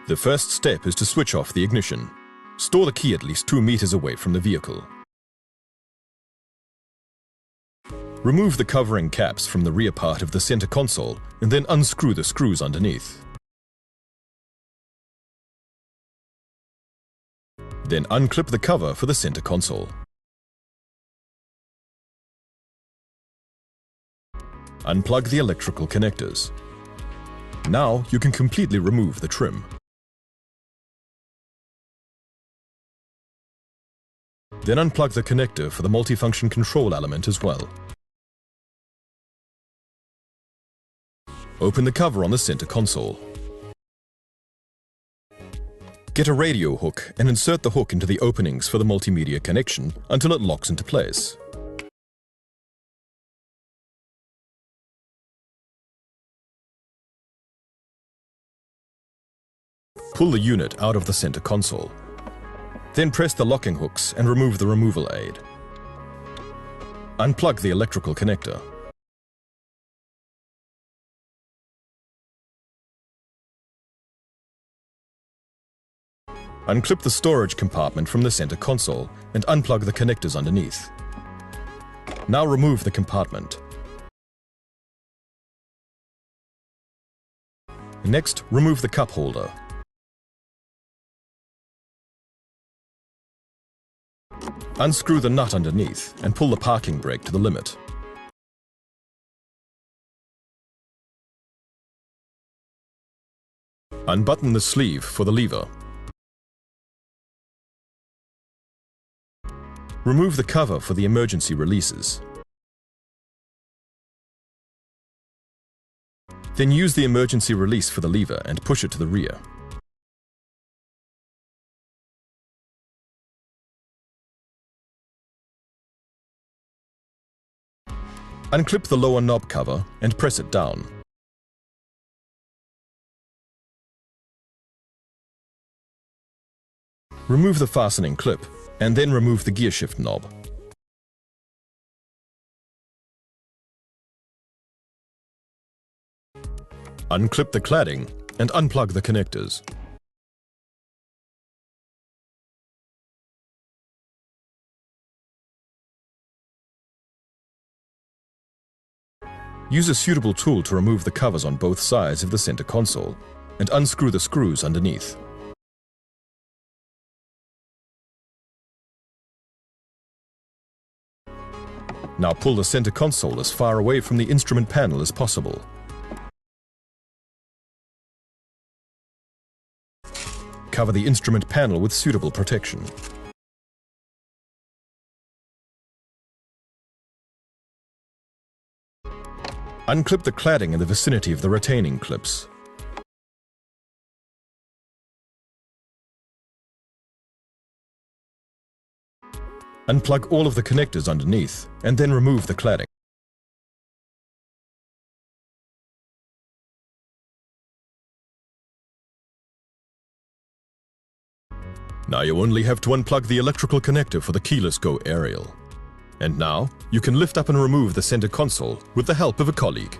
The first step is to switch off the ignition. Store the key at least 2 meters away from the vehicle. Remove the covering caps from the rear part of the center console and then unscrew the screws underneath. Then unclip the cover for the center console. Unplug the electrical connectors. Now you can completely remove the trim. Then unplug the connector for the multifunction control element as well. Open the cover on the center console. Get a radio hook and insert the hook into the openings for the multimedia connection until it locks into place. Pull the unit out of the center console. Then press the locking hooks and remove the removal aid. Unplug the electrical connector. Unclip the storage compartment from the center console and unplug the connectors underneath. Now remove the compartment. Next, remove the cup holder. Unscrew the nut underneath and pull the parking brake to the limit. Unbutton the sleeve for the lever. Remove the cover for the emergency releases. Then use the emergency release for the lever and push it to the rear. Unclip the lower knob cover and press it down. Remove the fastening clip and then remove the gearshift knob. Unclip the cladding and unplug the connectors. Use a suitable tool to remove the covers on both sides of the center console and unscrew the screws underneath. Now pull the center console as far away from the instrument panel as possible. Cover the instrument panel with suitable protection. Unclip the cladding in the vicinity of the retaining clips. Unplug all of the connectors underneath and then remove the cladding. Now you only have to unplug the electrical connector for the keyless go aerial. And now you can lift up and remove the center console with the help of a colleague.